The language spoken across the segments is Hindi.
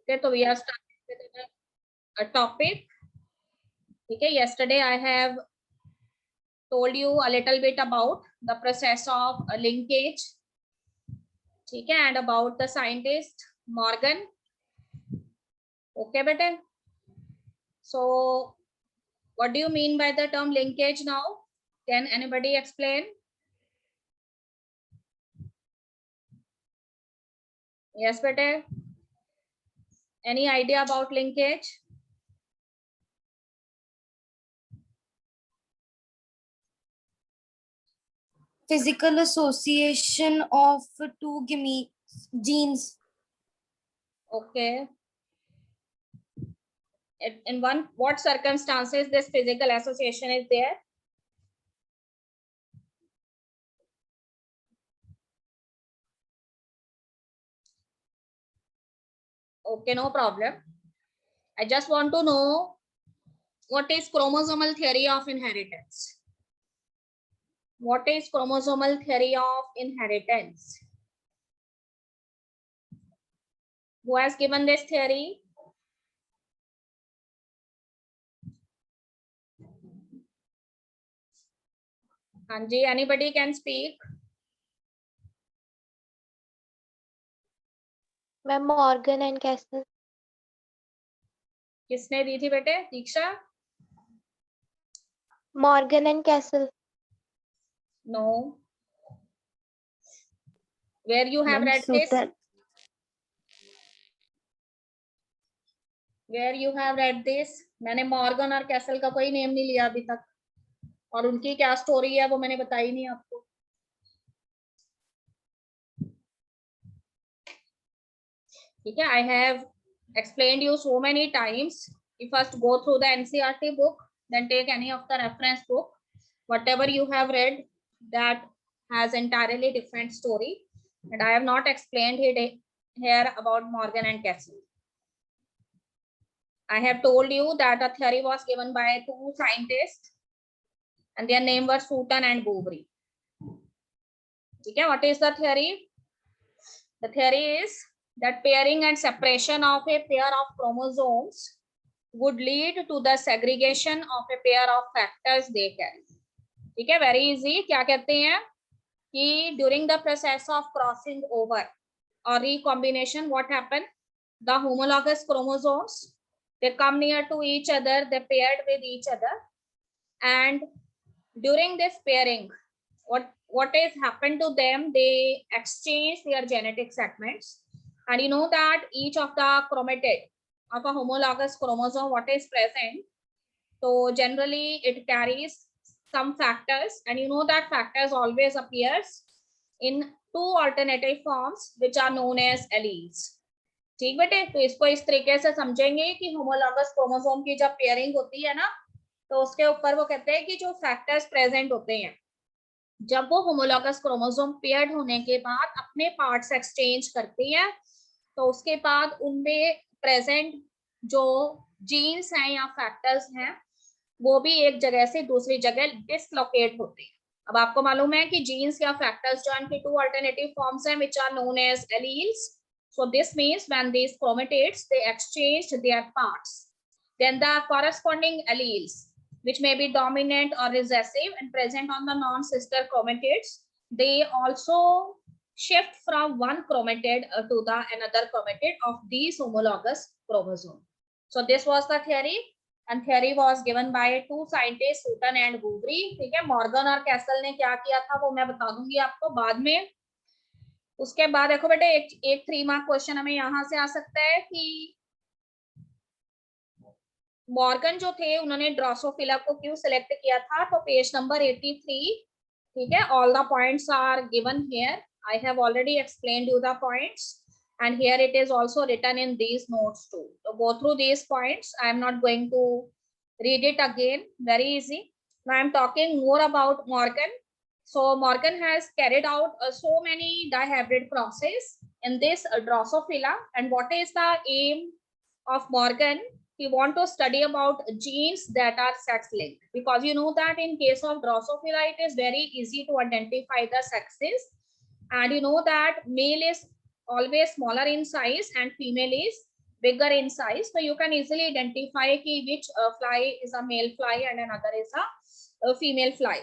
Okay, so we are starting with a topic. Okay, yesterday I have told you a little bit about the process of linkage. Okay, and about the scientist Morgan. Okay, better. So, what do you mean by the term linkage now? Can anybody explain? Yes, better. Any idea about linkage? Physical association of two genes. Okay. In what circumstances this physical association is there? Okay, no problem. I just want to know what is chromosomal theory of inheritance. What is chromosomal theory of inheritance? Who has given this theory? Hanji, anybody can speak? Ma'am Morgan and Castle. किसने दी थी बेटे? Diksha? Morgan and Castle. No. Where you have read this? Where you have read this? मैंने मॉर्गन और कैसल का कोई नेम नहीं लिया अभी तक, और उनकी क्या स्टोरी है वो मैंने बताई नहीं आपको. ठीक है, I have explained you so many times. You first go through the NCERT book, then take any of the reference book. Whatever you have read, that has entirely different story, and I have not explained it here about Morgan and Cassel. I have told you that a theory was given by two scientists, and their name were Sutton and Boveri. Okay, what is the theory? The theory is that pairing and separation of a pair of chromosomes would lead to the segregation of a pair of factors they carry. ठीक है, very easy. क्या कहते हैं कि during the process of crossing over or recombination, what happened? The homologous chromosomes, they come near to each other, they paired with each other, and during this pairing, what has happened to them? They exchange their genetic segments. And you know that each of the chromatid of a homologous chromosome, what is present? So generally it carries some factors, and you know that factors always appears in two alternative forms which are known as alleles. ठीक बेटे, तो इसको इस तरीके से समझेंगे कि होमोलॉगस क्रोमोसोम की जब पेयरिंग होती है ना, तो उसके ऊपर वो कहते हैं कि जो फैक्टर्स प्रेजेंट होते हैं, जब वो होमोलॉगस क्रोमोसोम पेयर्ड होने के बाद अपने पार्ट्स एक्सचेंज करती है, तो उसके बाद उनमें प्रेजेंट जो जीन्स हैं या फैक्टर्स हैं वो भी एक जगह से दूसरी जगह डिसलोकेट होते हैं. अब आपको मालूम है कि जीन्स या फैक्टर्स जो इनके टू अल्टरनेटिव फॉर्म्स हैं which are known as alleles. So this means when these chromatids they exchanged their parts, then the corresponding alleles which may be dominant or recessive and present on the non-sister chromatids, they also shift from one chromatid to the another chromatid of these homologous chromosome. So this was the theory, and theory was given by two scientists, Sutton and Boveri. ठीक है, मॉर्गन और कैसल ने क्या किया था वो मैं बता दूंगी आपको बाद में. उसके बाद देखो बेटे, एक 3 मार्क क्वेश्चन हमें यहाँ से आ सकता है कि मॉर्गन जो थे उन्होंने ड्रोसोफिला को क्यों सिलेक्ट किया था. तो पेज नंबर 83, ठीक है, all the points are given here. I have already explained you the points, and here it is also written in these notes too. So go through these points. I am not going to read it again. Very easy. Now I am talking more about Morgan. So Morgan has carried out so many dihybrid process in this Drosophila, and what is the aim of Morgan? He want to study about genes that are sex linked, because you know that in case of Drosophila it is very easy to identify the sexes, and you know that male is always smaller in size and female is bigger in size, so you can easily identify ki which fly is a male fly and another is a female fly.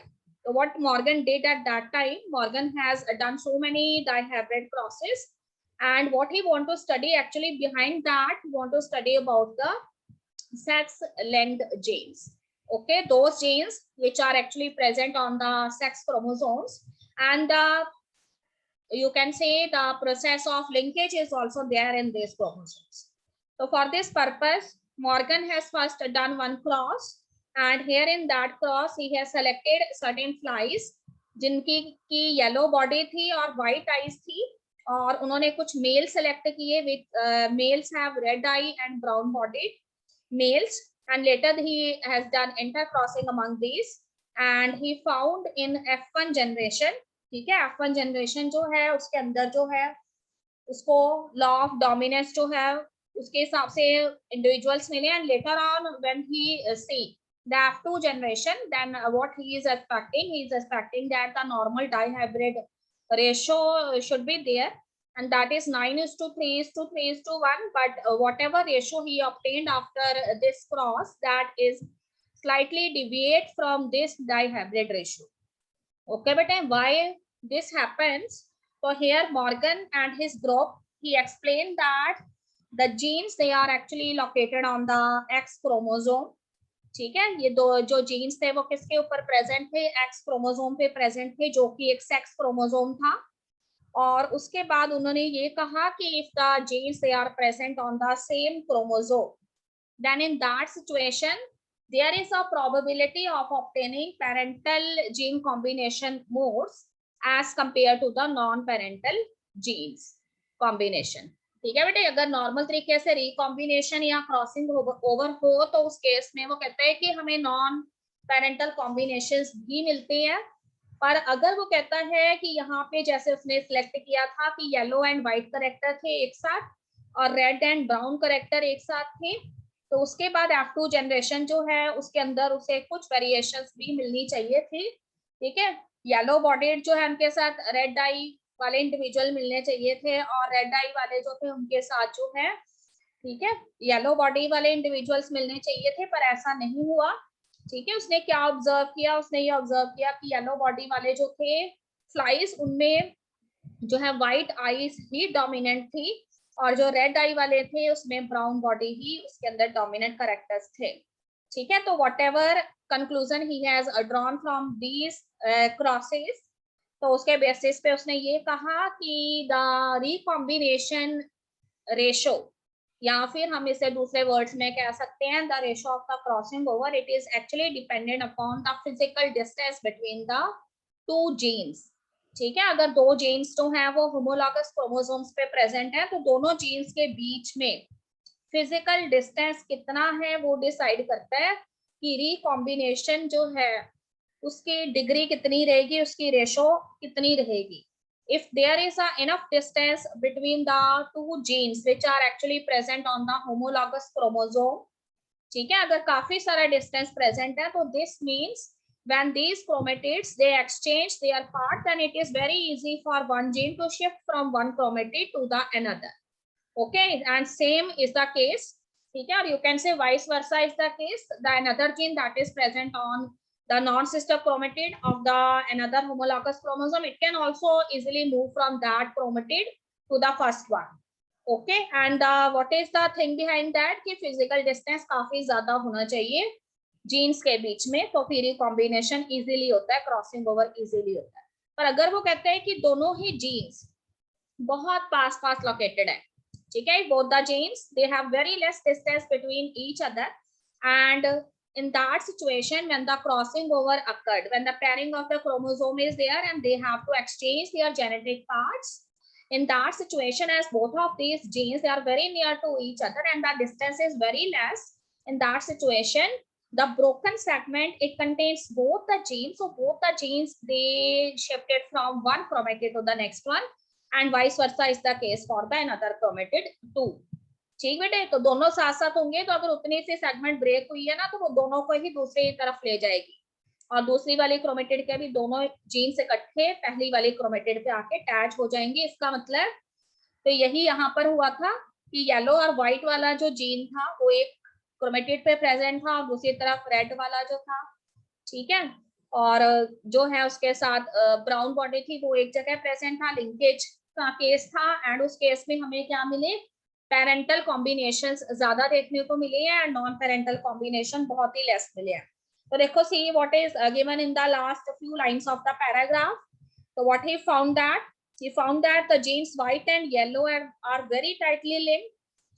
So what Morgan did at that time, Morgan has done so many dihybrid crosses, and what he want to study actually behind that, he want to study about the sex linked genes. Okay, those genes which are actually present on the sex chromosomes, and you can say the process of linkage is also there in these chromosomes. So for this purpose, Morgan has first done one cross, and here in that cross he has selected certain flies जिनकी की येलो बॉडी थी और व्हाइट आईज थी, और उन्होंने कुछ मेल सेलेक्ट किए with males have red eye and brown body males, and later he has done intercrossing among these, and he found in F1 generation, ठीक है, F1 generation जो है उसके अंदर जो है उसको लॉ ऑफ डोमिनेंस जो है उसके हिसाब से इंडिविजुअल्स मिले, and later on when he see the F2 generation, then what he is expecting that the normal dihybrid ratio should be there, and that is 9:3:3:1, but whatever ratio he obtained after this cross, that is slightly deviate from this dihybrid ratio. Okay, but why this happens? So here Morgan and his group, he explained that the genes, they are actually located on the X chromosome. ठीक है, ये दो जो जीन्स थे वो किसके ऊपर प्रेजेंट थे, एक्स क्रोमोसोम पे प्रेजेंट थे, जो कि एक सेक्स क्रोमोसोम था। और उसके बाद उन्होंने ये कहा कि if the genes they are present on the same chromosome, then in that situation there is a probability of obtaining parental gene combination modes as compared to the non-parental genes combination. ठीक है बेटे, अगर नॉर्मल तरीके से रिकॉम्बिनेशन या क्रॉसिंग ओवर हो तो उस केस में वो कहते हैं कि हमें नॉन पेरेंटल कॉम्बिनेशंस भी मिलते हैं, पर अगर वो कहता है कि यहाँ पे जैसे उसने सिलेक्ट किया था कि येलो एंड व्हाइट करेक्टर थे एक साथ और रेड एंड ब्राउन करेक्टर एक साथ थे, तो उसके बाद F2 जनरेशन जो है उसके अंदर उसे कुछ वेरिएशंस भी मिलनी चाहिए थी। ठीक है, येलो बॉडीड जो है उनके साथ रेड आई वाले इंडिविजुअल मिलने चाहिए थे, और रेड आई वाले जो थे उनके साथ जो है, ठीक है, येलो बॉडी वाले इंडिविजुअल्स मिलने चाहिए थे, पर ऐसा नहीं हुआ। ठीक है, उसने क्या ऑब्जर्व किया, उसने ये ऑब्जर्व किया कि येलो बॉडी वाले जो थे फ्लाइज, उनमें जो है व्हाइट आईज ही डोमिनेंट थी, और जो रेड आई वाले थे उसमें ब्राउन बॉडी ही उसके अंदर डोमिनेंट कैरेक्टर्स थे। ठीक है, तो what ever conclusion he has drawn from these crosses, तो उसके बेसिस पे उसने ये कहा कि द रिकॉम्बिनेशन रेशो, या फिर हम इसे दूसरे वर्ड्स में कह सकते हैं the ratio of the crossing over, it is actually dependent upon the physical distance between the two genes. ठीक है, अगर दो जीन्स जो हैं वो होमोलॉगस क्रोमोसोम्स पे प्रेजेंट है, तो दोनों जीन्स के बीच में फिजिकल डिस्टेंस कितना है वो डिसाइड करता है कि रिकॉम्बिनेशन जो है उसकी डिग्री कितनी रहेगी, उसकी रेशो कितनी रहेगी। If there is a enough distance between the two genes which are actually present on the homologous chromosome, ठीक है, अगर काफी सारा डिस्टेंस प्रेजेंट है, तो this means when these chromatids they exchange their part, then it is very easy for one gene to shift from one chromatid to the another. Okay, and same is the case, ठीक है, or you can say vice versa is the case, the another gene that is present on the non-sister chromatid of the another homologous chromosome, it can also easily move from that chromatid to the first one. Okay, and what is the thing behind that कि physical distance काफी ज्यादा होना चाहिए जीन्स के बीच में, तो फिर कॉम्बिनेशन इजीली होता है, क्रॉसिंग ओवर इजीली होता है। पर अगर वो कहते हैं कि दोनों ही जीन्स बहुत पास पास लोकेटेड है, ठीक है, both the genes they have very less distance between each other, and in that situation when the crossing over occurred, when the pairing of the chromosome is there and they have to exchange their genetic parts, in that situation as both of these genes they are very near to each other and the distance is very less, in that situation the broken segment it contains both the genes, so both the genes they shifted from one chromatid to the next one, and vice versa is the case for the another chromatid too। ठीक बेटे, तो दोनों साथ साथ होंगे, तो अगर उतनी सी सेगमेंट ब्रेक हुई है ना, तो वो दोनों को ही दूसरी तरफ ले जाएगी, और दूसरी वाली क्रोमेटिड के भी दोनों जीन से इकट्ठे पहली वाली क्रोमेटिड पे आके अटैच हो जाएंगे। इसका मतलब तो यही यहाँ पर हुआ था कि येलो और व्हाइट वाला जो जीन था वो एक क्रोमेटिड पे प्रेजेंट था और दूसरी तरफ रेड वाला जो था, ठीक है, और जो है उसके साथ ब्राउन बॉडी थी वो एक जगह प्रेजेंट था, लिंकेज का केस था। एंड उस केस में हमें क्या मिले, पेरेंटल कॉम्बिनेशन ज्यादा देखने को मिली है एंड नॉन पेरेंटल कॉम्बिनेशन बहुत ही लेस मिले हैं। तो देखो see what is given in the last few lines of the paragraph. तो what he found that, he found that the genes white and yellow are very tightly linked,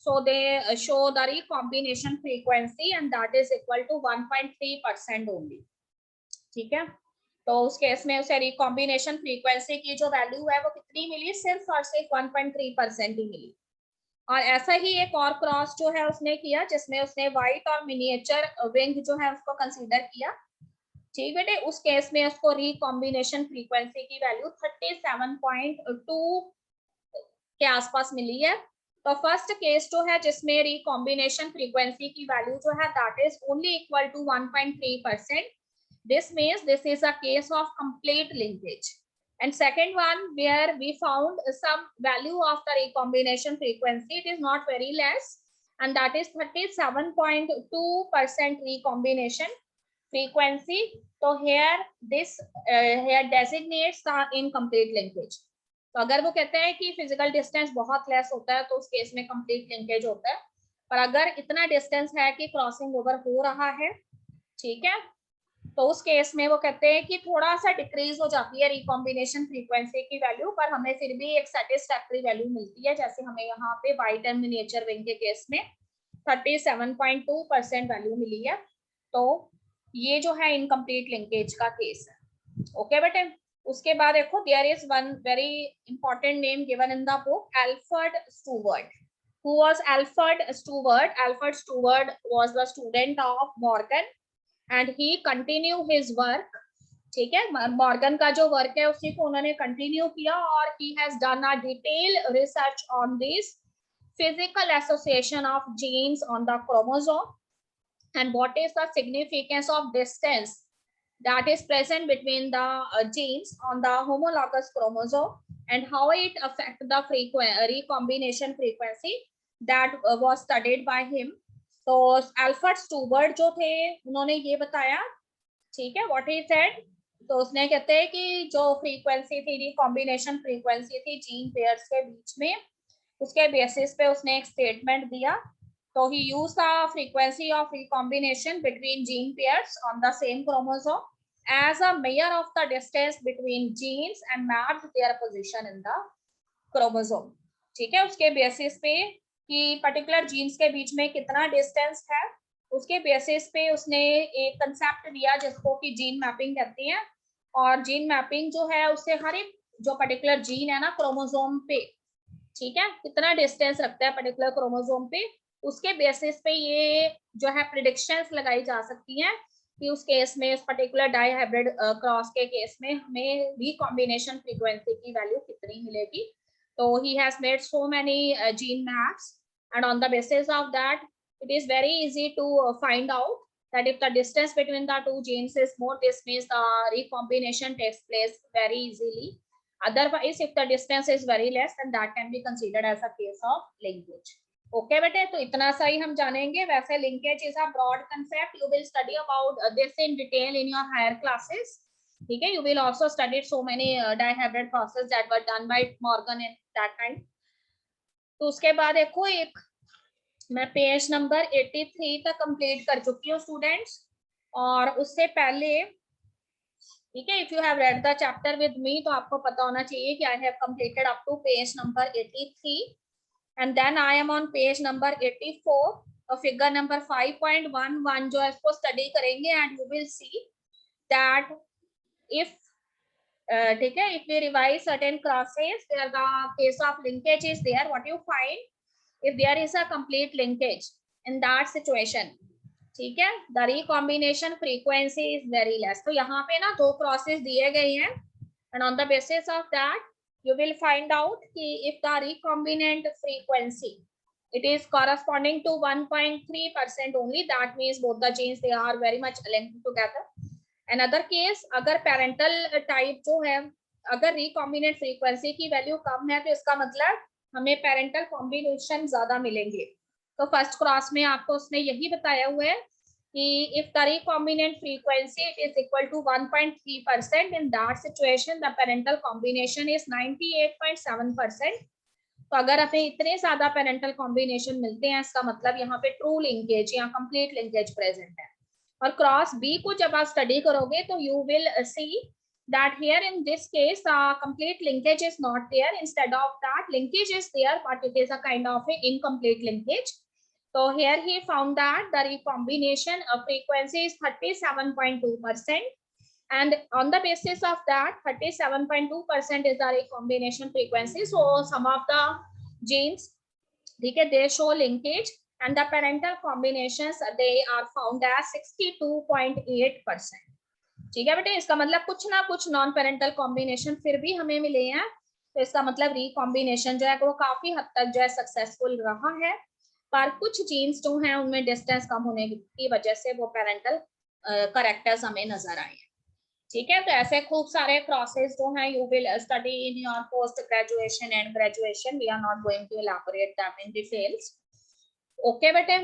so they show the recombination frequency and that is equal to 1.3% only, ठीक है। तो उस केस में उसे रिकॉम्बिनेशन फ्रीक्वेंसी की जो वैल्यू है वो कितनी मिली, सिर्फ और सिर्फ 1.3% ही मिली। और ऐसा ही एक और क्रॉस जो है उसने किया जिसमें उसने व्हाइट और मिनिएचर विंग जो है उसको कंसीडर किया, ठीक बेटे। उस केस में उसको रिकॉम्बिनेशन फ्रीक्वेंसी की वैल्यू 37.2 के आसपास मिली है। तो फर्स्ट केस जो है जिसमें रिकॉम्बिनेशन फ्रीक्वेंसी की वैल्यू जो है that is only equal to 1.3%, this means this is a case of complete linkage. And second one where we found some value of the recombination frequency, it is not very less and that is 37.2% recombination frequency. So here this here designates the incomplete linkage. तो अगर वो कहते हैं कि फिजिकल डिस्टेंस बहुत लेस होता है तो उस केस में कंप्लीट लिंकेज होता है, पर अगर इतना डिस्टेंस है कि क्रॉसिंग ओवर हो रहा है, ठीक है, तो उस केस में वो कहते हैं कि थोड़ा सा डिक्रीज हो जाती है रिकॉम्बिनेशन फ्रीक्वेंसी की वैल्यू, पर हमें फिर भी एक सेटिस्फैक्टरी वैल्यू मिलती है, जैसे हमें यहाँ पे व्हाइट एंड मिनिएचर विंग के केस में 37.2% वैल्यू मिली है। तो ये जो है इनकम्प्लीट लिंकेज का केस है, ओके बेटे। उसके बाद देखो there is one very important name given in the book, Alfred Sturtevant. Who was Alfred Stewart? Alfred Stewart was the student of Morgan and he continue his work, ठीक है, मॉर्गन का जो वर्क है उसी को उन्होंने कंटिन्यू किया और he has done a detailed research on this physical association of genes on the chromosome and what is the significance of distance that is present between the genes on the homologous chromosome and how it affect the recombination frequency that was studied by him. तो अल्फ्रेड स्टूवर्ट जो थे उन्होंने ये बताया, ठीक है, व्हाट ही सेड। तो उसने कहते हैं कि जो फ्रीक्वेंसी थी, रिकॉम्बिनेशन फ्रीक्वेंसी थी जीन पेयर्स के बीच में, उसके बेसिस पे उसने एक स्टेटमेंट दिया। तो ही used the frequency of recombination between gene pairs on the same chromosome as a measure of the distance between genes and mapped their position in the chromosome, ठीक है। उसके बेसिस पे कि पर्टिकुलर जीन्स के बीच में कितना डिस्टेंस है, उसके बेसिस पे उसने एक कंसेप्ट दिया जिसको कि जीन मैपिंग कहते हैं। और जीन मैपिंग जो है उससे हर एक जो पर्टिकुलर जीन है ना क्रोमोसोम पे, ठीक है, कितना डिस्टेंस रखता है पर्टिकुलर क्रोमोसोम पे, उसके बेसिस पे ये जो है प्रिडिक्शंस लगाई जा सकती हैं कि उस केस में, उस पर्टिकुलर डाइहाइब्रिड क्रॉस के केस में हमें रिकॉम्बिनेशन फ्रीक्वेंसी की वैल्यू कितनी मिलेगी। तो he has made so many gene maps and on the basis of that it is very easy to find out that if the distance between the two genes is more, this means the recombination takes place very easily. Otherwise if the distance is very less then that can be considered as a case of linkage. Okay बेटे, तो इतना सा ही हम जानेंगे। वैसे linkage is a broad concept, you will study about this in detail in your higher classes, ठीक है। You will also study so many dihybrid process that were done by Morgan in that time. तो उसके बाद देखो एक मैं पेज नंबर 83 तक कंप्लीट कर चुकी हूँ स्टूडेंट्स, और उससे पहले, ठीक है, if you have read the chapter with me तो आपको पता होना चाहिए कि I have completed up to page number 83 and then I am on page number 84 और figure number 5.11 जो है इसको study करेंगे and you will see that if ठीक है, if we revise certain crosses where the case of linkage is there, what you find if there is a complete linkage in that situation, ठीक है, the recombination frequency is very less। तो यहाँ पे ना दो crosses दिए गए हैं and on the basis of that you will find out कि if the recombinant frequency it is corresponding to 1.3% only, that means both the genes they are very much linked together. Another case, अगर parental type जो है, अगर recombinant frequency की वैल्यू कम है तो इसका मतलब हमें पेरेंटल कॉम्बिनेशन ज्यादा मिलेंगे। तो फर्स्ट क्रॉस में आपको उसने यही बताया हुआ है कि if the recombinant frequency it is equal to 1.3%, in that situation the parental combination is 98.7%. तो अगर हमें इतने ज्यादा पेरेंटल कॉम्बिनेशन मिलते हैं, इसका मतलब यहाँ पे ट्रू लिंकेज या कंप्लीट लिंकेज प्रेजेंट है। और क्रॉस बी को जब आप स्टडी करोगे तो you will see that here in this case the complete linkage is not there, instead of that linkage is there but it is a kind of a incomplete linkage. So here he found that the recombination frequency is 37.2%, and on the basis of that 37.2% is the recombination frequency. So some of the genes, okay, they show linkage and the parental combinations they are found as 62.8%. ठीक है बेटे, इसका मतलब कुछ ना कुछ नॉन पेरेंटल कॉम्बिनेशन फिर भी हमें मिले हैं, तो इसका मतलब रिकॉम्बिनेशन जो है वो काफी हद तक जो है सक्सेसफुल रहा है। पर कुछ जीन्स जो हैं उनमें डिस्टेंस कम होने की वजह से वो पेरेंटल करेक्टर्स हमें नजर आए हैं। ठीक है, तो ऐसे खूब सारे क्रॉसेस जो हैं you will study in your post graduation and graduation, we are not going to elaborate them in details. Okay बेटे,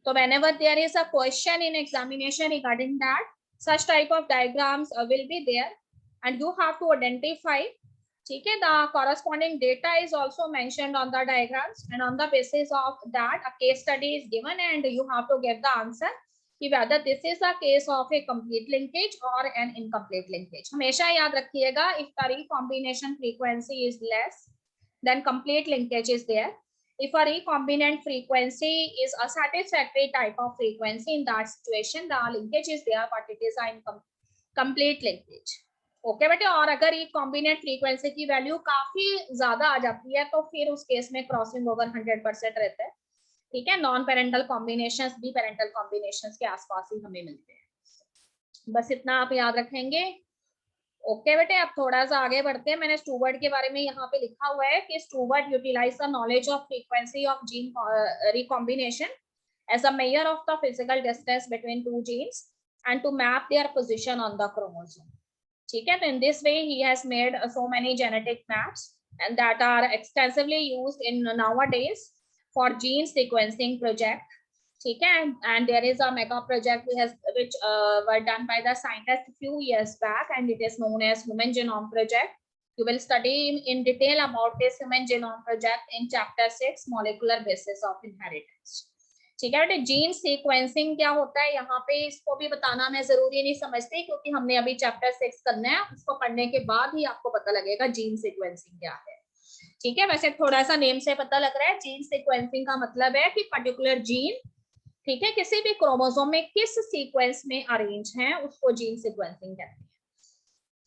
तो whenever there is a question in examination regarding that, such type of diagrams will be there and you have to identify, ठीक है, the corresponding data is also mentioned on the diagrams, and on the basis of that a case study is given and you have to give the answer कि whether this is a case of a complete linkage or an incomplete linkage. हमेशा याद रखिएगा, if the recombination frequency is less then complete linkage is there. If a recombinant frequency is a satisfactory type of frequency, in that situation the linkage is there but it is a incomplete linkage. Okay बेटे, और अगर recombinant frequency की वैल्यू काफी ज्यादा आ जाती है तो फिर उस केस में क्रॉसिंग ओवर 100% रहता है। ठीक है, नॉन पेरेंटल कॉम्बिनेशंस भी पेरेंटल कॉम्बिनेशंस के आसपास ही हमें मिलते हैं। बस इतना आप याद रखेंगे। ओके बेटे, अब थोड़ा सा आगे बढ़ते हैं। मैंने स्टूवर्ट के बारे में यहाँ पे लिखा हुआ है कि Sturtevant utilise the knowledge of frequency of gene recombination as a measure of the physical distance between two genes and to map their position on the chromosome. ठीक है, तो in this way he has made so many genetic maps and that are extensively used in nowadays for gene sequencing project. ठीक है, and there is a mega project which were done by the scientists a few years back and it is known as Human Genome Project. You will study in detail about this Human Genome Project in chapter 6 molecular basis of inheritance. ठीक है बेटे, जीन सीक्वेंसिंग क्या होता है यहाँ पे इसको भी बताना मैं जरूरी नहीं समझती, क्योंकि हमने अभी चैप्टर 6 करना है, उसको पढ़ने के बाद ही आपको पता लगेगा जीन सीक्वेंसिंग क्या है। ठीक है, वैसे थोड़ा सा नेम से पता लग रहा है, जीन सीक्वेंसिंग का मतलब है कि पर्टिकुलर जीन, ठीक है, किसी भी क्रोमोसोम में किस सीक्वेंस में अरेंज है उसको जीन सीक्वेंसिंग कहते हैं।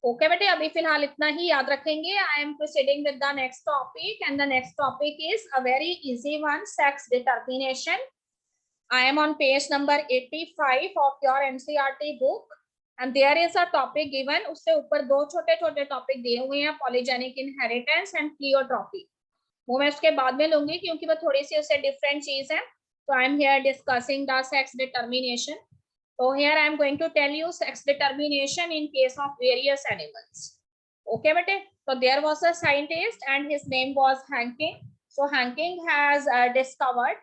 ओके बेटे, अभी फिलहाल इतना ही याद रखेंगे। I am proceeding with the next topic and the next topic is a very easy one, sex determination. I am on page number 85 of your NCERT book and there is a topic given. उससे ऊपर दो छोटे छोटे टॉपिक दिए हुए हैं, पॉलीजेनिक इनहेरिटेंस एंड प्लियोट्रॉपी। वो मैं उसके बाद में लूंगी क्योंकि वो थोड़ी सी उससे डिफरेंट चीज है। So I am here discussing the sex determination. So here I am going to tell you sex determination in case of various animals. Okay, bete. So there was a scientist and his name was Hanking. So Hanking has discovered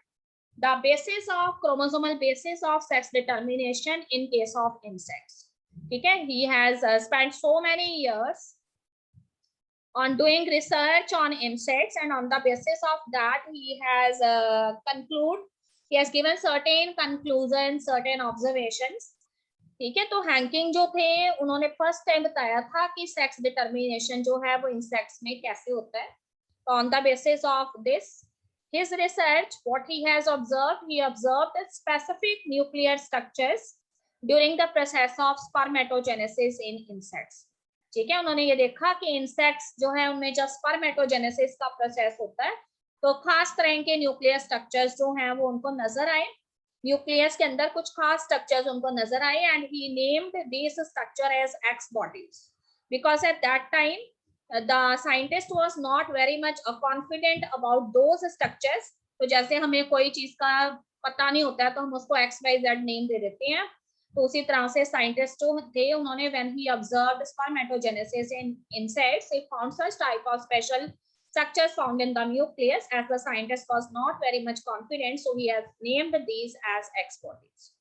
the basis of chromosomal basis of sex determination in case of insects. Okay, he has spent so many years on doing research on insects, and on the basis of that he has he has given certain conclusions, certain observations. ठीक है, तो हैंकिंग जो थे उन्होंने फर्स्ट टाइम बताया था कि सेक्स डिटर्मिनेशन जो है वो इंसेक्ट्स में कैसे होता है। तो on the basis of this his research, what he has observed, he observed the specific nuclear structures during the process of spermatogenesis in insects. ठीक है, उन्होंने ये देखा कि इंसेक्ट्स जो है उनमें जब स्पर्मेटोजेनेसिस का प्रोसेस होता है तो खास तरह के न्यूक्लियर स्ट्रक्चर्स जो हैं वो उनको नजर आए, न्यूक्लियस के अंदर कुछ खास स्ट्रक्चर्स उनको नजर आए and he named this structure as X bodies, because at that time the scientist was not very much confident about those structures. तो जैसे हमें कोई चीज का पता नहीं होता है तो हम उसको एक्स वाई जेड नेम दे देते हैं, तो उसी तरह से साइंटिस्ट जो थे उन्होंने when he observed spermatogenesis in insects he found such type of special structures found in the nucleus, as the scientist was not very much confident, so he has named these as X bodies.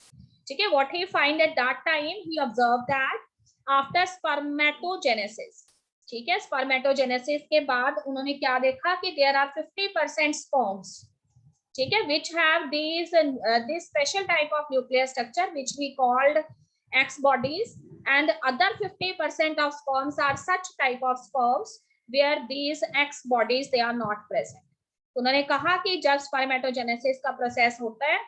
Okay, what he find at that time, he observed that after spermatogenesis, ठीक है, स्पर्मेटोजेनेसिस के बाद उन्होंने क्या देखा कि देयर आर 50% स्पर्म्स, ठीक है, which have this special type of nuclear structure which we called X bodies, and other 50% of sperms are such type of sperms where these X bodies they are not present. उन्होंने कहा कि जब स्पर्मेटोजेनेसिस का प्रोसेस होता है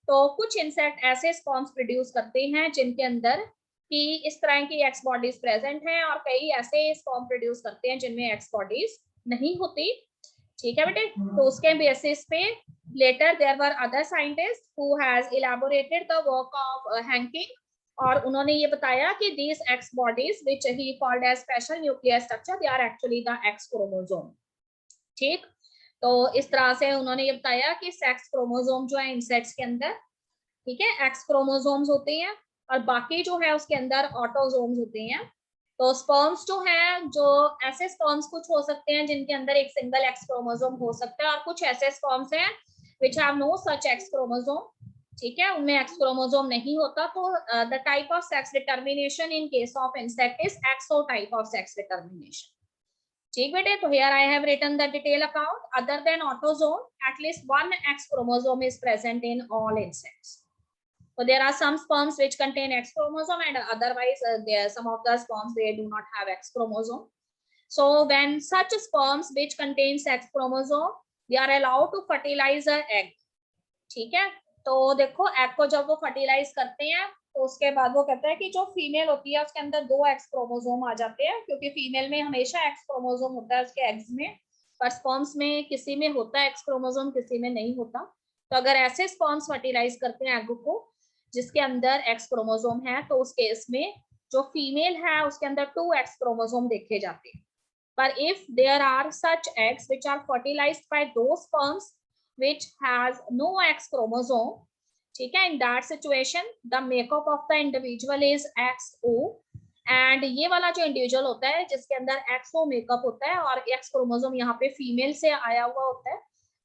तो कुछ इंसेक्ट ऐसे स्पर्म्स प्रोड्यूस करते हैं जिनके अंदर कि इस तरह की एक्स बॉडीज प्रेजेंट हैं, और कई ऐसे स्पर्म प्रोड्यूस करते हैं जिनमें एक्स बॉडीज नहीं होती, ठीक है बेटे। तो उसके बेसिस पे later there were other scientist who has elaborated the work of Henking, और उन्होंने ये बताया कि these X bodies which he called as special nuclear structure they are actually the X chromosome, ठीक। तो इस तरह से उन्होंने ये बताया कि सेक्स क्रोमोसोम जो है इंसेक्ट्स के अंदर, ठीक है, एक्स क्रोमोसोम्स होते हैं, और बाकी जो है उसके अंदर ऑटोसोम्स होते हैं। तो स्पर्म्स जो हैं, जो ऐसे स्पर्म्स कुछ हो सकते हैं जिनके अंदर एक सिंगल एक्स क्रोमोसोम हो सकता है, और कुछ ऐसे स्पर्म्स हैं which have no such X chromosome, ठीक है, उनमें एक्स क्रोमोसोम नहीं होता। तो the type of sex determination in case of insect is XO type of sex determination, ठीक बेटे। तो here I have written the detail account, other than autosome at least one X chromosome is present in all insects. So there are some sperms which contain X chromosome, and otherwise there some of the sperms they do not have X chromosome. So when such sperms which contains X chromosome, they are allowed to fertilize an egg, ठीक है। तो देखो एग को जब वो फर्टिलाइज करते हैं तो उसके बाद वो कहता है कि जो फीमेल होती है उसके अंदर 2 एक्स क्रोमोसोम आ जाते हैं, क्योंकि फीमेल में हमेशा एक्स क्रोमोसोम होता है उसके एग्स में, पर स्पर्म्स में किसी में होता है एक्स क्रोमोसोम, किसी में नहीं होता। तो अगर ऐसे स्पर्म्स फर्टिलाइज करते हैं एग को जिसके अंदर एक्स क्रोमोसोम है, तो उस केस में जो फीमेल है उसके अंदर 2 एक्स क्रोमोसोम देखे जाते हैं। पर if there are such eggs which are fertilised by those sperms which has no X chromosome, ठीक है, in that situation the makeup of the individual is XO, and ये वाला जो इंडिविजुअल होता है जिसके अंदर XO मेकअप होता है और X क्रोमोसोम यहाँ पे फीमेल से आया हुआ होता है,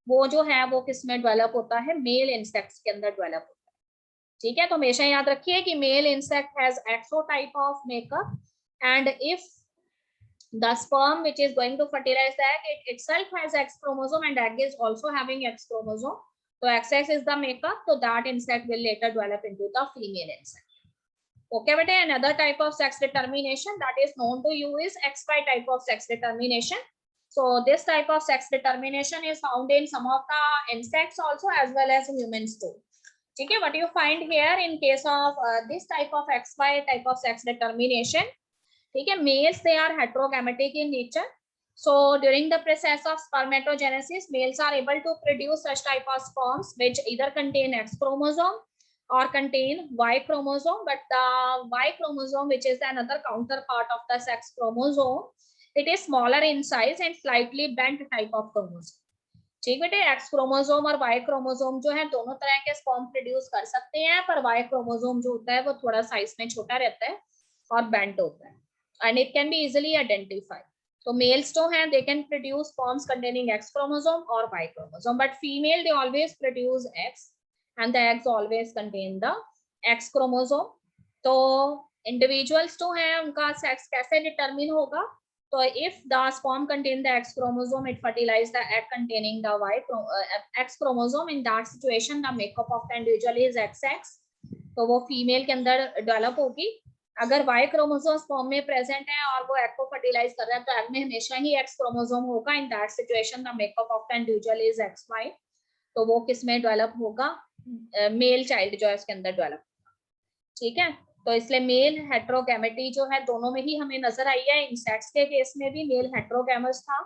वो जो है वो किस में डेवलप होता है, मेल इंसेक्ट्स के अंदर डेवलप होता है, ठीक है। तो हमेशा याद रखिए कि male insect has XO type of makeup, and if the sperm which is going to fertilize the egg, it itself has X chromosome and egg is also having X chromosome, so XX is the makeup, so that insect will later develop into the female insect. Okay beta, another type of sex determination that is known to you is XY type of sex determination. So this type of sex determination is found in some of the insects also as well as humans too. Okay, what you find here in case of this type of XY type of sex determination, ठीक है, males they are heterogametic in nature, so during the process of spermatogenesis males are able to produce such type of sperms which either contain X chromosome or contain Y chromosome, but the Y chromosome, which is another counterpart of the sex chromosome, it is smaller in size and slightly bent type of chromosome, ठीक बेटे। X क्रोमोसोम और Y क्रोमोसोम जो है दोनों तरह के स्पर्म प्रोड्यूस कर सकते हैं, पर Y क्रोमोसोम जो होता है वो थोड़ा साइज में छोटा रहता है और बेंट होता है, and it can be easily identified. So males जो हैं they can produce sperms containing X chromosome or Y chromosome, but female they always produce X and the eggs always contain the X chromosome. तो individuals जो हैं उनका sex कैसे determine होगा, तो if the sperm contain the X chromosome, it fertilize the egg containing the X chromosome. In that situation the makeup of the individual is XX, तो वो female के अंदर develop होगी। अगर Y क्रोमोसोम स्पर्म में प्रेजेंट है और वो एग को फर्टिलाइज कर रहा है तो एग में हमेशा ही X क्रोमोसोम होगा, इन that situation the makeup of the individual is XY, तो वो किस में डेवलप होगा, मेल चाइल्ड जो है उसके अंदर डेवलप होगा, ठीक है। तो इसलिए मेल हेटेरोगैमेटी जो है दोनों में ही हमें नजर आई है, इंसेक्ट्स के केस में भी मेल हेटेरोगैमस था,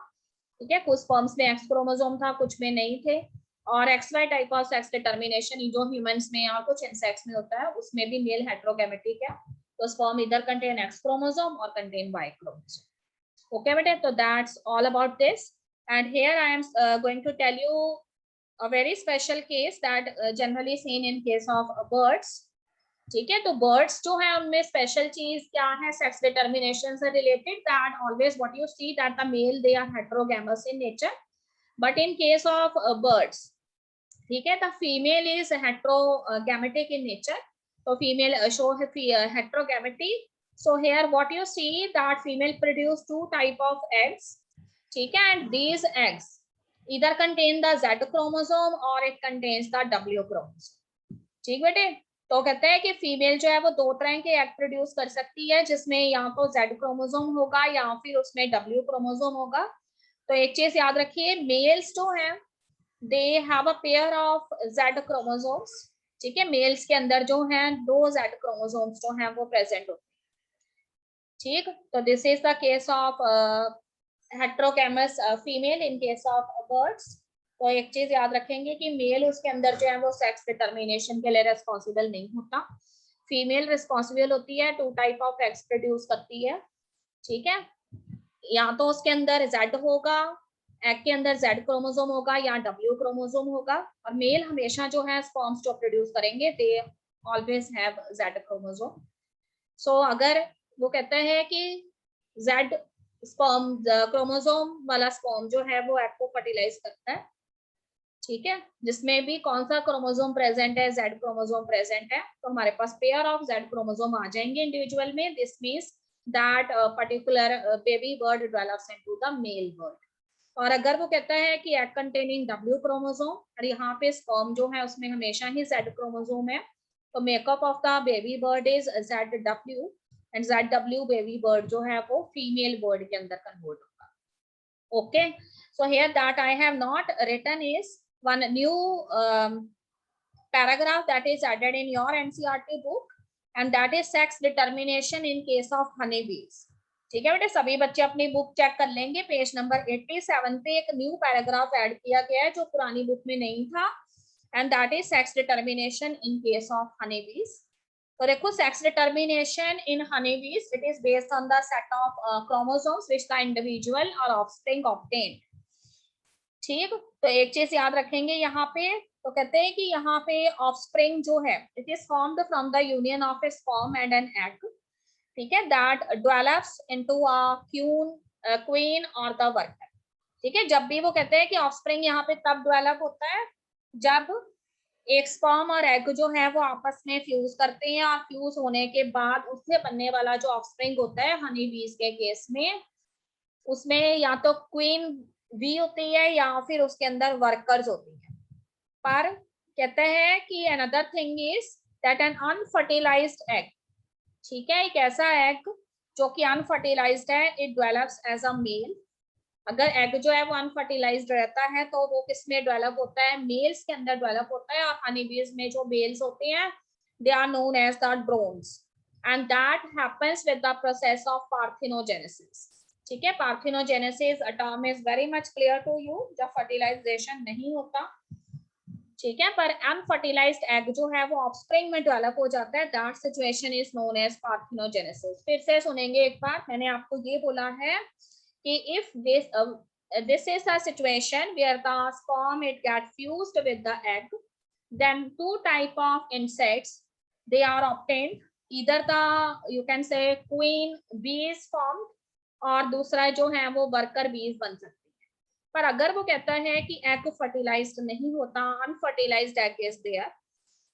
ठीक है, कुछ स्पर्म्स में X क्रोमोसोम था कुछ में नहीं थे, और XY type of sex determination जो ह्यूमंस में और कुछ इंसेक्ट्स में होता है उसमें भी मेल हेटेरोगैमेटिक है, तो sperm either contain X chromosome or contain Y chromosome. Okay beta, so that's all about this, and here I am going to tell you a very special case that generally seen in case of birds. ठीक है, तो बर्ड्स जो है उनमें स्पेशल चीज क्या है, सेक्स डिटर्मिनेशन से related, that always what you see that the male they are heterogamous in nature, but in case of birds, ठीक है, the female is heterogametic in nature, तो female show heterogamety. So here what you see that female produce two type of eggs, ठीक है, and these eggs either contain the Z chromosome or it contains the W chromosome. ठीक बेटे, तो कहते हैं कि फीमेल जो है वो दो तरह के एग प्रोड्यूस कर सकती है, जिसमें या तो Z क्रोमोसोम होगा या फिर उसमें W क्रोमोसोम होगा. तो एक चीज याद रखिए, मेल्स जो है they have a pair of Z chromosomes, ठीक है, मेल्स के अंदर जो है दो Z क्रोमोसोम्स जो है वो प्रेजेंट होते हैं. ठीक, तो this is the case of heterogamous female in case of birds. तो एक चीज याद रखेंगे कि मेल उसके अंदर जो है वो सेक्स डिटर्मिनेशन के लिए रिस्पॉन्सिबल नहीं होता, फीमेल रिस्पॉन्सिबल होती है, two type of eggs produce करती है. ठीक है, या तो उसके अंदर Z होगा, एग के अंदर Z क्रोमोसोम होगा या W क्रोमोसोम होगा, और मेल हमेशा जो है स्पर्म्स जो प्रोड्यूस करेंगे they always have Z chromosome. So अगर वो कहता है कि Z स्पर्म क्रोमोसोम वाला स्पर्म जो है वो एग को फर्टिलाइज करता है, ठीक है, जिसमें भी कौन सा क्रोमोसोम प्रेजेंट है, Z क्रोमोसोम प्रेजेंट है, तो हमारे पास पेयर ऑफ Z क्रोमोसोम आ जाएंगे इंडिविजुअल में. This means that particular baby bird develops into the male bird. और अगर वो कहता है कि एग कंटेनिंग W क्रोमोसोम और यहाँ पे स्पर्म जो है उसमें हमेशा ही Z क्रोमोसोम है, तो makeup of the baby bird is ZW, and ZW baby bird जो है वो फीमेल बर्ड के अंदर कन्वर्ट होगा. Okay, so here that I have not written is one new paragraph that is added in your NCERT book, and that is sex determination in case of honeybees. ठीक है बेटे, सभी बच्चे अपनी बुक चेक कर लेंगे, पेज नंबर 87 पे एक न्यू पैराग्राफ ऐड किया गया है जो पुरानी बुक में नहीं था, and that is sex determination in case of honeybees. तो देखो, sex determination in honeybees, it is based on the set of chromosomes which the individual or offspring obtained. ठीक, तो एक चीज याद रखेंगे यहाँ पे, तो कहते हैं कि यहाँ पे ऑफस्प्रिंग जो है it is formed from the union of A sperm and an egg, ठीक है, that develops into a queen और द वर्कर. ठीक है, जब भी वो कहते हैं कि ऑफस्प्रिंग यहाँ पे तब डेवलप होता है जब एक स्पर्म और एग जो है वो आपस में फ्यूज करते हैं, और फ्यूज होने के बाद उससे बनने वाला जो ऑफस्प्रिंग होता है हनी बीज के केस में, उसमें या तो क्वीन भी होती है या फिर उसके अंदर वर्कर्स होती है. पर कहते हैं कि another thing is that an unfertilised egg, ठीक है, एक ऐसा एग जो कि अनफर्टिलाइज्ड है, it develops as a male. अगर एग जो है वो अनफर्टिलाइज्ड रहता है तो वो किस में डेवलप होता है, मेल्स के अंदर डेवलप होता है, और हनीबीज में जो मेल्स होते हैं they are known as the drones, and that happens with the process of parthenogenesis. ठीक है, parthenogenesis term is very much clear to you, जब फर्टिलाइजेशन नहीं होता, ठीक है, पर अनफर्टिलाइज्ड एग जो है वो ऑफस्प्रिंग में डेवलप हो जाता है, that situation is known as parthenogenesis. फिर से सुनेंगे एक बार, मैंने आपको ये बोला है कि if this is a situation where the sperm it get fused with the egg, then two type of insects they are obtained, either the you can say queen bees formed, और दूसरा जो है वो वर्कर बीज बन सकती है. पर अगर वो कहता है कि एग फर्टिलाइज्ड नहीं होता, unfertilised egg is there,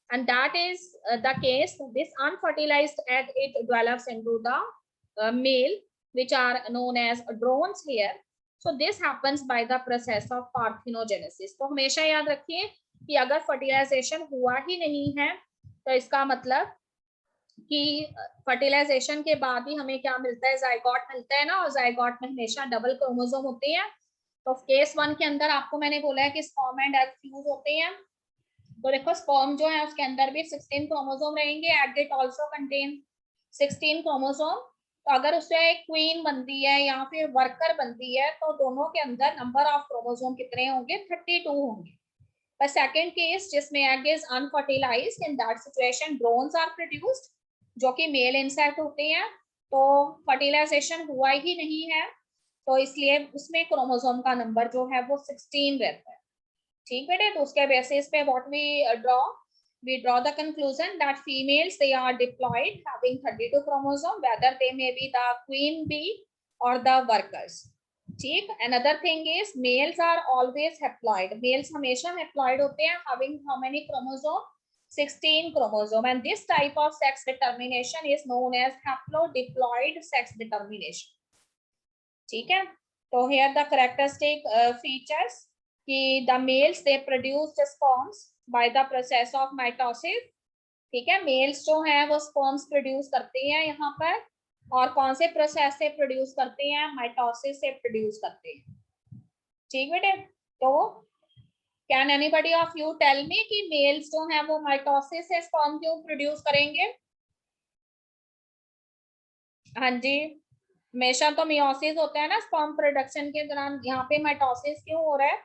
and that is the case, this unfertilized egg it develops into the male, which are known as drones here. So this happens by the process of parthenogenesis. तो हमेशा याद रखिए कि अगर फर्टिलाइजेशन हुआ ही नहीं है तो इसका मतलब कि फर्टिलाइजेशन के बाद ही हमें क्या मिलता है, जाइगोट मिलता है ना, और जाइगोट में हमेशा डबल क्रोमोसोम होते हैं. तो केस 1 के अंदर आपको मैंने बोला है कि स्पर्म एंड एग फ्यूज होते हैं, तो देखो स्पर्म जो है उसके अंदर भी 16 क्रोमोसोम रहेंगे, egg it also contain 16 chromosome. तो अगर उससे एक क्वीन बनती है या फिर वर्कर बनती है तो दोनों के अंदर नंबर ऑफ क्रोमोसोम कितने होंगे, 32 होंगे. पर सेकंड केस जिसमें egg is unfertilised, in that situation drones are produced जो कि मेल इंसेक्ट होते हैं, तो फर्टिलाइजेशन हुआ ही नहीं है, तो इसलिए उसमें क्रोमोसोम का नंबर जो है वो 16 रहता है. ठीक बेटे, तो उसके बेसिस पे what we draw we draw the conclusion that females, they are diploid having 32 chromosome, whether they may be the queen bee or the workers. ठीक. Another thing is males are always haploid. Males हमेशा haploid होते हैं, having how many chromosome? 16 chromosome, and this type of sex determination is known as haplodiploid sex determination. ठीक है. So here the characteristic features कि the males they produce the sperms by the process of mitosis. ठीक है. मेल्स जो है वो स्पर्म्स प्रोड्यूस करते हैं यहाँ पर, और कौन से प्रोसेस से प्रोड्यूस करते हैं? माइटोसिस से प्रोड्यूस करते हैं. ठीक बेटे. तो can anybody of you tell me कि मेल्स जो हैं वो माइटोसिस से स्पर्म क्यों प्रोड्यूस करेंगे? हाँ जी, हमेशा तो मियोसिस होता है ना स्पर्म प्रोडक्शन के दौरान, यहाँ पे माइटोसिस क्यों हो रहा है?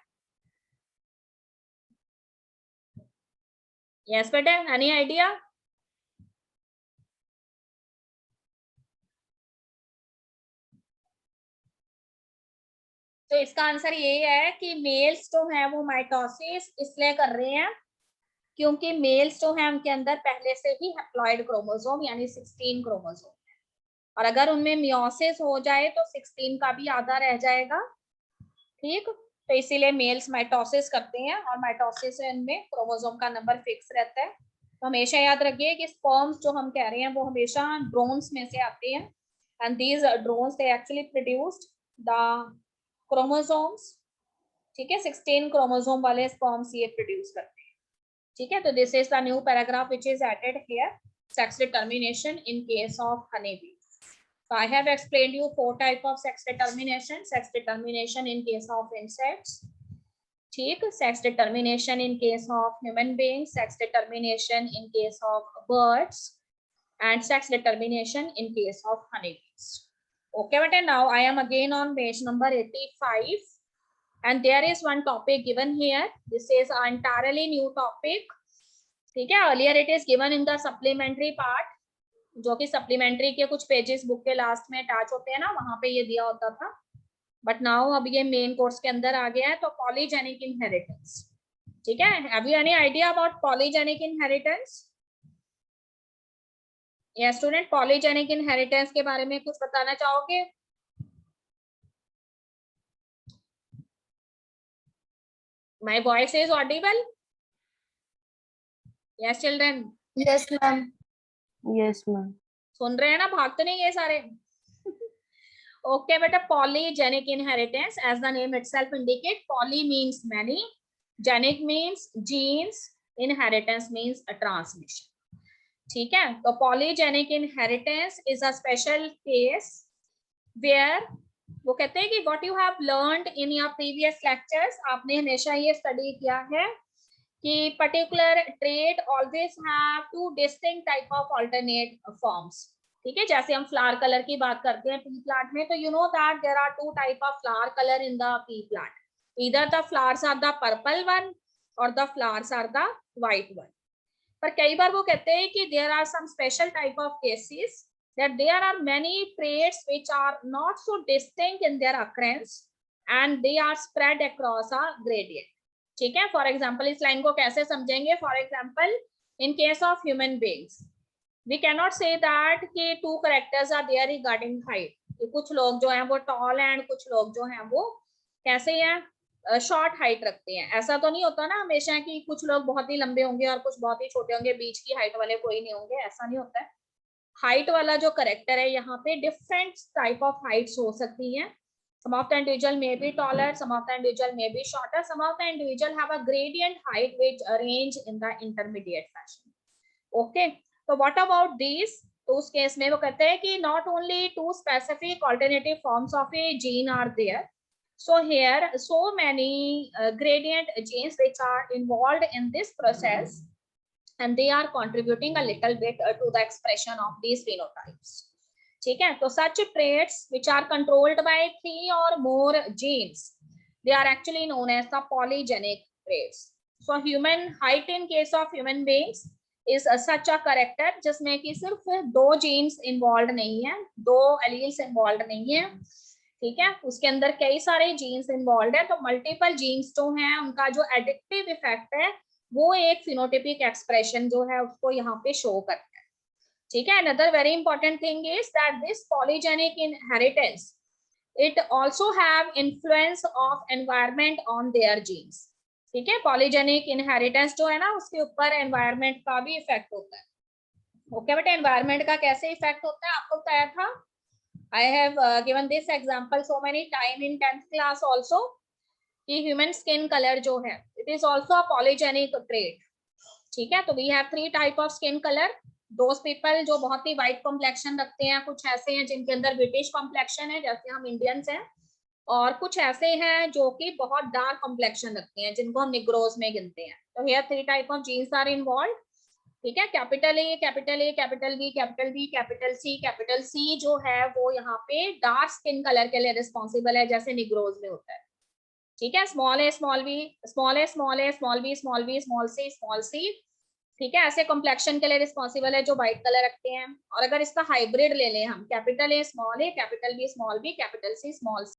यस बेटे, एनी आइडिया? तो इसका आंसर ये है कि मेल्स जो है वो माइटोसिस इसलिए कर रहे हैं क्योंकि मेल्स जो है उनके अंदर पहले से ही हैप्लॉइड क्रोमोसोम यानी 16 क्रोमोसोम है, और अगर उनमें मियोसिस हो जाए तो 16 का भी आधा रह जाएगा. ठीक. तो इसीलिए मेल्स माइटोसिस करते हैं, और माइटोसिस से इनमें क्रोमोसोम का नंबर फिक्स रहता है. तो हमेशा याद रखिए कि स्पर्म्स जो हम कह रहे हैं वो हमेशा ड्रोन्स में से आते हैं, and these drones they actually produced the chromosomes. ठीक है. 16 क्रोमोसोम वाले स्पर्म्स ये प्रोड्यूस करते हैं. ठीक है. तो this is the new paragraph which is added here, sex determination in case of honey bee. So I have explained you 4 type of sex determination. Sex determination in case of insects. ठीक. Sex determination in case of human beings. Sex determination in case of birds. And sex determination in case of honeybees. Okay, but now I am again on page number 85. And there is one topic given here. This is an entirely new topic. ठीक है. Earlier it is given in the supplementary part. जो कि सप्लीमेंट्री के कुछ पेजेस बुक के लास्ट में अटैच होते हैं ना, वहां पे ये दिया होता था. बट नाउ अब ये मेन कोर्स के अंदर आ गया है. तो पॉलीजेनिक इनहेरिटेंस. ठीक है. Have you any idea about polygenic inheritance? या स्टूडेंट, पॉलीजेनिक इनहेरिटेंस के बारे में कुछ बताना चाहोगे? My voice is Audible? Yes children? Yes, ma'am. Yes, ma'am. सुन रहे हैं ना? भाग तो नहीं ये सारे? ओके बेटा. Polygenic inheritance, as the name itself indicate, poly means many, genic means genes, inheritance means transmission. ठीक है. तो polygenic inheritance is a special case where, वो कहते हैं कि what you have learned in your previous lectures, आपने हमेशा ये स्टडी किया है कि particular trait always have two distinct type of alternate forms. ठीक है. जैसे हम फ्लावर कलर की बात करते हैं पी प्लांट में, तो you know that there are 2 type of flower colour in the pea plant. Either the flowers are the purple one और the flowers are the white one. पर कई बार वो कहते हैं कि there are some special type of cases that there are many traits which are not so distinct in their occurrence and they are spread across a gradient. ठीक है. फॉर एग्जाम्पल इस लाइन को कैसे समझेंगे? For example in case of human beings we cannot say that कि 2 characters are there regarding height. कुछ लोग जो हैं वो टॉल हैं एंड कुछ लोग जो हैं वो कैसे हैं, शॉर्ट हाइट रखते हैं. ऐसा तो नहीं होता ना हमेशा कि कुछ लोग बहुत ही लंबे होंगे और कुछ बहुत ही छोटे होंगे, बीच की हाइट वाले कोई नहीं होंगे. ऐसा नहीं होता है. हाइट वाला जो करेक्टर है यहाँ पे डिफरेंट टाइप ऑफ हाइट्स हो सकती हैं. Some of the individual may be taller, some of the individual may be shorter, some of the individual have a gradient height which arrange in the intermediate fashion. Okay, so what about these? तो उस केस में वो कहते हैं कि not only 2 specific alternative forms of a gene are there. So here so many gradient genes which are involved in this process and they are contributing a little bit to the expression of these phenotypes. ठीक है. तो such traits which are controlled by 3 or more genes, they are actually known as the polygenic traits. So human height in case of human beings is such a character जिसमें कि सिर्फ 2 genes involved नहीं है, 2 alleles involved नहीं है. ठीक है. उसके अंदर कई सारे genes involved है. तो multiple genes जो हैं उनका जो additive effect है वो एक फिनोटिपिक एक्सप्रेशन जो है उसको यहाँ पे शो करता है, ठीक है। Another very important thing is that this polygenic inheritance it also have influence of environment on their genes, ठीक है। पॉलीजेनिक इनहेरिटेंस जो है ना उसके ऊपर एनवायरनमेंट का भी इफेक्ट होता है। ओके बेटा, एनवायरनमेंट का कैसे इफेक्ट होता है आपको बताया था। I have given this example so many time in 10th class also कि human skin color जो है it is also a polygenic trait, ठीक है। तो we have 3 type of skin color. those people जो बहुत ही white complexion रखते हैं, कुछ ऐसे हैं जिनके अंदर British complexion है जैसे हम Indians हैं, और कुछ ऐसे हैं जो कि बहुत डार्क complexion रखते हैं जिनको हम निग्रोज में गिनते हैं। तो here 3 type of genes are involved, ठीक है। Capital A, capital A, capital B, capital B, capital C. Capital C जो है वो यहाँ पे डार्क स्किन कलर के लिए रिस्पॉन्सिबल है जैसे निग्रोज में होता है, ठीक है। Small a, small b, small a, small a, small b, small b, small c, small c, ठीक है। ऐसे कॉम्प्लेक्शन के लिए रिस्पॉन्सिबल है जो व्हाइट कलर रखते हैं। और अगर इसका हाइब्रिड ले लें हम, capital A, small A, capital B, small B, capital C, small C,